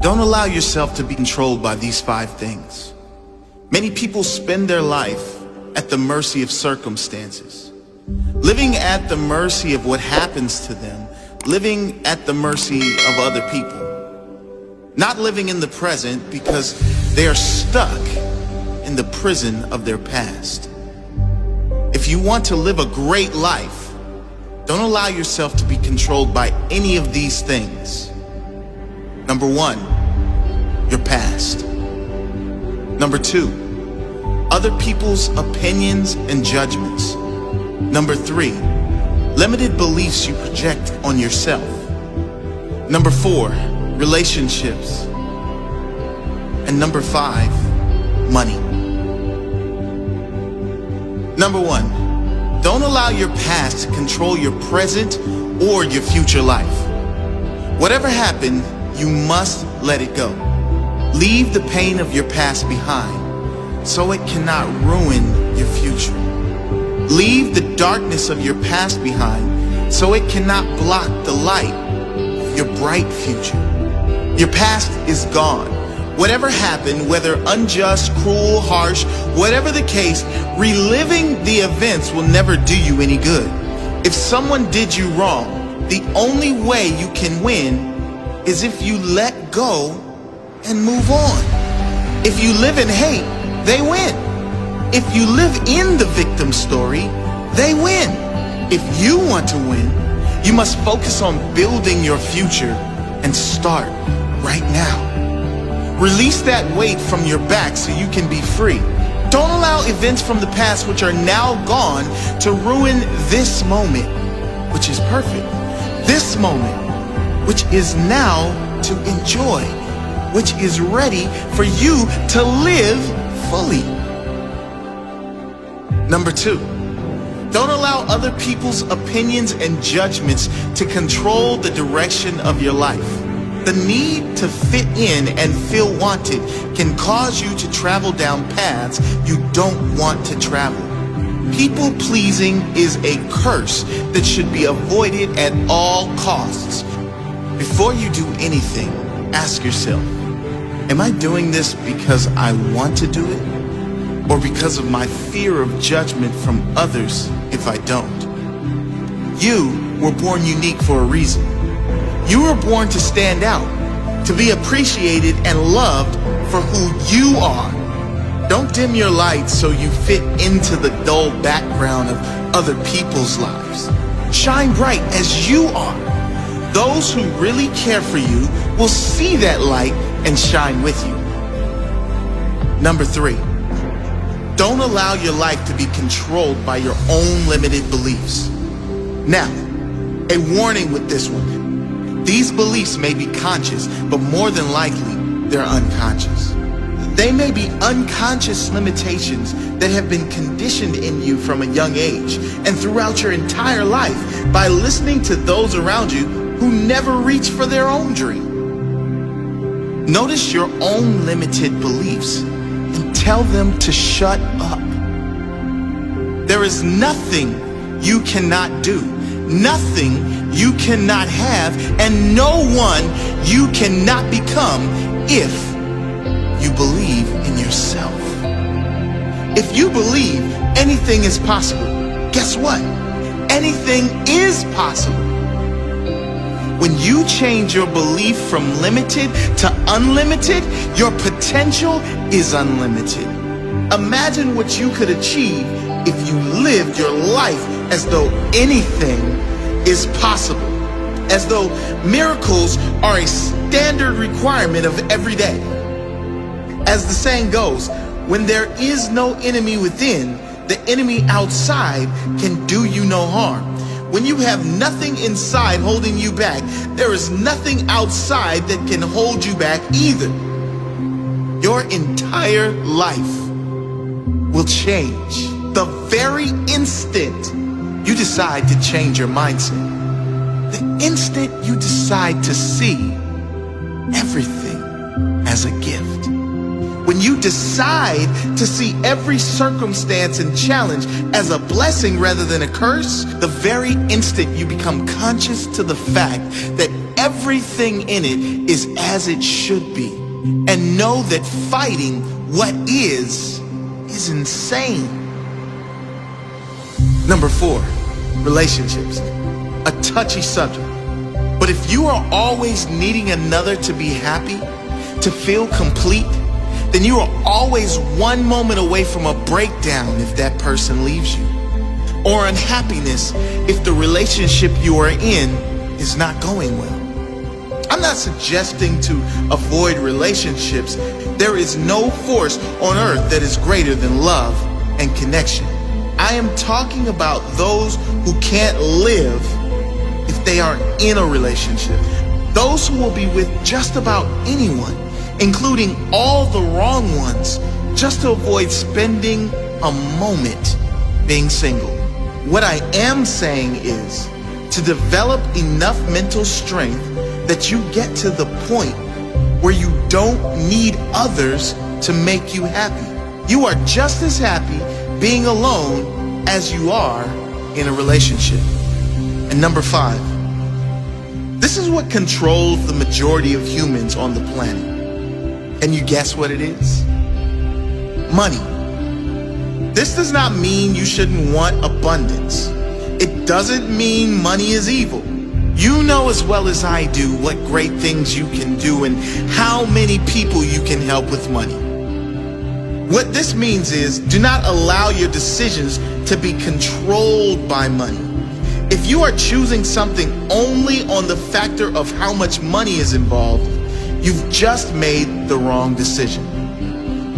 Don't allow yourself to be controlled by these 5 things. Many people spend their life at the mercy of circumstances, living at the mercy of what happens to them, living at the mercy of other people, not living in the present because they are stuck in the prison of their past. If you want to live a great life, don't allow yourself to be controlled by any of these things. Number 1, your past. Number 2, other people's opinions and judgments. Number 3, limited beliefs you project on yourself. Number 4, relationships. And number 5, money. Number 1, don't allow your past to control your present or your future life. Whatever happened, you must let it go. Leave the pain of your past behind so it cannot ruin your future. Leave the darkness of your past behind so it cannot block the light of your bright future. Your past is gone. Whatever happened, whether unjust, cruel, harsh, whatever the case, reliving the events will never do you any good. If someone did you wrong, the only way you can win is if you let go and move on. If you live in hate, they win. If you live in the victim story, they win. If you want to win, you must focus on building your future and start right now. Release that weight from your back so you can be free. Don't allow events from the past which are now gone to ruin this moment, which is perfect. This moment, which is now to enjoy, which is ready for you to live fully. Number 2, don't allow other people's opinions and judgments to control the direction of your life. The need to fit in and feel wanted can cause you to travel down paths you don't want to travel. People pleasing is a curse that should be avoided at all costs. Before you do anything, ask yourself, am I doing this because I want to do it? Or because of my fear of judgment from others if I don't? You were born unique for a reason. You were born to stand out, to be appreciated and loved for who you are. Don't dim your light so you fit into the dull background of other people's lives. Shine bright as you are. Those who really care for you will see that light and shine with you. Number 3, don't allow your life to be controlled by your own limited beliefs. Now, a warning with this one. These beliefs may be conscious, but more than likely, they're unconscious. They may be unconscious limitations that have been conditioned in you from a young age and throughout your entire life by listening to those around you who never reach for their own dream. Notice your own limited beliefs and tell them to shut up. There is nothing you cannot do, nothing you cannot have, and no one you cannot become if you believe in yourself. If you believe anything is possible, guess what? Anything is possible. When you change your belief from limited to unlimited, your potential is unlimited. Imagine what you could achieve if you lived your life as though anything is possible, as though miracles are a standard requirement of every day. As the saying goes, when there is no enemy within, the enemy outside can do you no harm. When you have nothing inside holding you back, there is nothing outside that can hold you back either. Your entire life will change the very instant you decide to change your mindset. The instant you decide to see everything as a gift. When you decide to see every circumstance and challenge as a blessing rather than a curse, the very instant you become conscious to the fact that everything in it is as it should be. And know that fighting what is insane. Number 4, relationships. A touchy subject. But if you are always needing another to be happy, to feel complete, then you are always one moment away from a breakdown if that person leaves you, or unhappiness if the relationship you are in is not going well. I'm not suggesting to avoid relationships. There is no force on earth that is greater than love and connection. I am talking about those who can't live if they are in a relationship. Those who will be with just about anyone, including all the wrong ones, just to avoid spending a moment being single. What I am saying is to develop enough mental strength that you get to the point where you don't need others to make you happy. You are just as happy being alone as you are in a relationship. And number 5, this is what controls the majority of humans on the planet. And you guess what it is? Money. This does not mean you shouldn't want abundance. It doesn't mean money is evil. You know as well as I do what great things you can do and how many people you can help with money. What this means is, do not allow your decisions to be controlled by money. If you are choosing something only on the factor of how much money is involved, you've just made the wrong decision.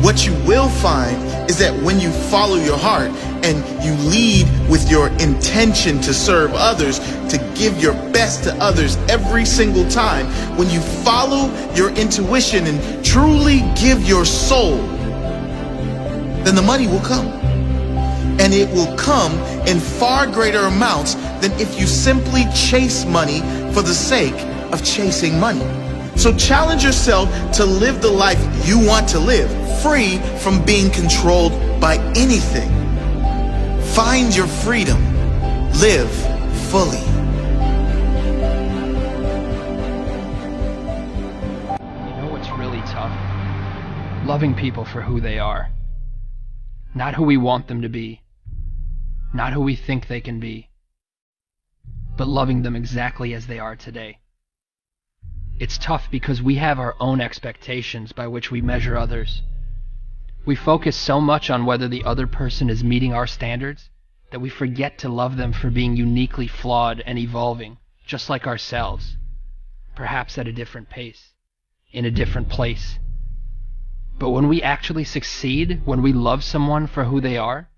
What you will find is that when you follow your heart and you lead with your intention to serve others, to give your best to others every single time, when you follow your intuition and truly give your soul, then the money will come. And it will come in far greater amounts than if you simply chase money for the sake of chasing money. So challenge yourself to live the life you want to live, free from being controlled by anything. Find your freedom. Live fully. You know what's really tough? Loving people for who they are. Not who we want them to be. Not who we think they can be. But loving them exactly as they are today. It's tough because we have our own expectations by which we measure others. We focus so much on whether the other person is meeting our standards that we forget to love them for being uniquely flawed and evolving, just like ourselves, perhaps at a different pace, in a different place. But when we actually succeed, when we love someone for who they are,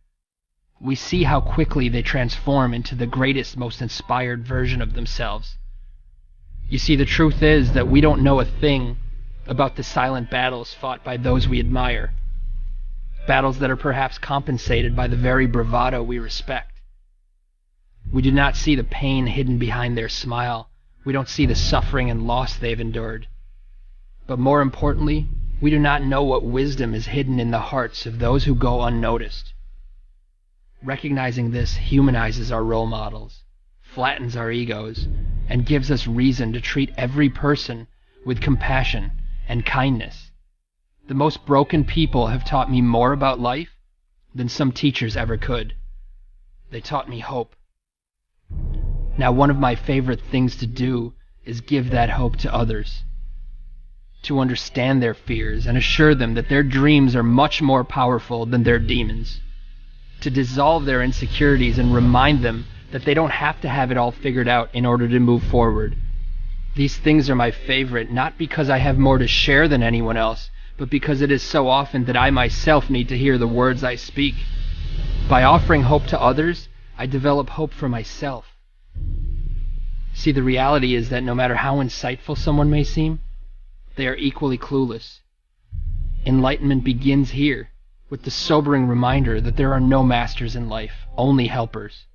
we see how quickly they transform into the greatest, most inspired version of themselves. You see, the truth is that we don't know a thing about the silent battles fought by those we admire. Battles that are perhaps compensated by the very bravado we respect. We do not see the pain hidden behind their smile. We don't see the suffering and loss they've endured. But more importantly, we do not know what wisdom is hidden in the hearts of those who go unnoticed. Recognizing this humanizes our role models, flattens our egos, and gives us reason to treat every person with compassion and kindness. The most broken people have taught me more about life than some teachers ever could. They taught me hope. Now, one of my favorite things to do is give that hope to others. To understand their fears and assure them that their dreams are much more powerful than their demons. To dissolve their insecurities and remind them that they don't have to have it all figured out in order to move forward. These things are my favorite, not because I have more to share than anyone else, but because it is so often that I myself need to hear the words I speak. By offering hope to others, I develop hope for myself. See, the reality is that no matter how insightful someone may seem, they are equally clueless. Enlightenment begins here, with the sobering reminder that there are no masters in life, only helpers.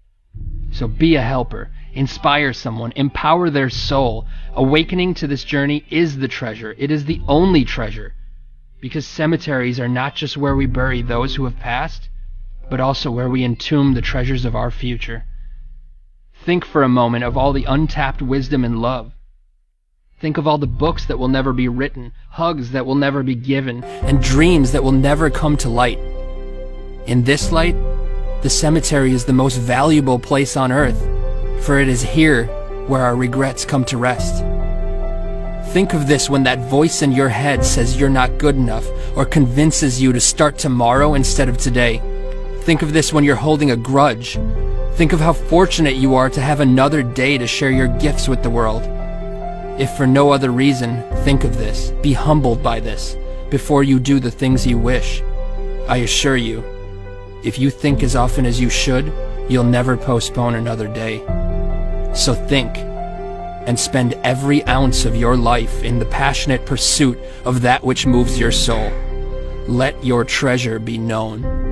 So be a helper, inspire someone, empower their soul. Awakening to this journey is the treasure. It is the only treasure. Because cemeteries are not just where we bury those who have passed, but also where we entomb the treasures of our future. Think for a moment of all the untapped wisdom and love Think of all the books that will never be written, hugs that will never be given, and dreams that will never come to light. In this light, the cemetery is the most valuable place on earth, for it is here where our regrets come to rest. Think of this when that voice in your head says you're not good enough, or convinces you to start tomorrow instead of today. Think of this when you're holding a grudge. Think of how fortunate you are to have another day to share your gifts with the world. If for no other reason, think of this. Be humbled by this before you do the things you wish. I assure you, if you think as often as you should, you'll never postpone another day. So think, and spend every ounce of your life in the passionate pursuit of that which moves your soul. Let your treasure be known.